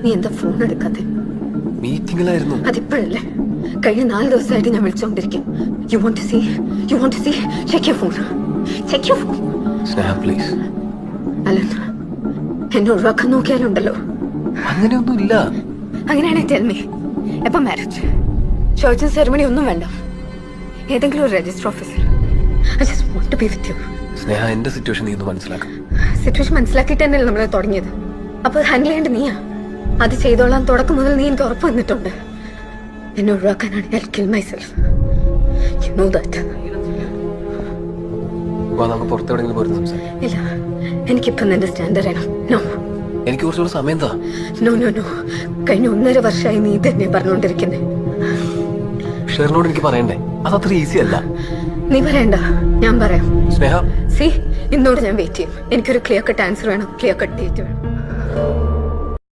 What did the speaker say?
നീ എന്താ ഫോൺ എടുക്കാതെ? മീറ്റിംഗിലായിരുന്നു. അതിപ്പോഴല്ലേ? കഴിഞ്ഞ 4 ദിവസമായിട്ട് ഞാൻ വിളിച്ചോണ്ടിരിക്കും. You want to see check your phone. Sneha please. Alan, എന്നെ ഒഴിവാക്കാൻ നോക്കിയാലുണ്ടല്ലോ. അങ്ങനെയൊന്നും ഇല്ല. അങ്ങനെയാണെങ്കിൽ ടെൽ മീ, എപ്പം മാരേജ്? ചർച്ചും സെറമണി ഒന്നും വേണ്ട. ഏതെങ്കിലും ഒരു രജിസ്റ്റർ ഓഫീസിൽ. I just want to be with you. Sneha, എന്റെ സിറ്റുവേഷൻ നീ ഒന്ന് മനസ്സിലാക്കാം. സിറ്റുവേഷൻ മനസ്സിലാക്കിയിട്ട് തന്നെയല്ലേ നമ്മൾ തുടങ്ങിയത്. അപ്പോൾ ഹാൻഡിൽ ചെയ്യേണ്ട നീയാ. അത് ചെയ്തോളാം തുടക്കം മുതൽ നീ എനിക്ക് ഉറപ്പ് വന്നിട്ടുണ്ട്. എന്നെ ഒഴിവാക്കാനാണ് I kill myself. You know that. നമുക്ക് പുറത്തെവിടെയെങ്കിലും പോയിരുന്നു സംസാരിക്കാം. ഇല്ല, എനിക്കിപ്പം നിന്റെ സ്റ്റാൻഡ് അറിയണം. നോ, എനിക്ക് കുറച്ചുകൂടെ സമയം താ. No no no. കഴിഞ്ഞ 1.5 വർഷമായി നീ തന്നെ പറഞ്ഞുകൊണ്ടിരിക്കുന്നേ. ഷെറിനോട് എനിക്ക് പറയണ്ടേ? അതത്ര ഈസി അല്ല. നീ പറയണ്ട, ഞാൻ പറയാം. സ്നേഹ, സി, ഇന്നോട് ഞാൻ വെയിറ്റ് ചെയ്യും. എനിക്കൊരു ക്ലിയർ കട്ട് ആൻസർ വേണം, ക്ലിയർ കട്ട് ഡേറ്റ് വേണം.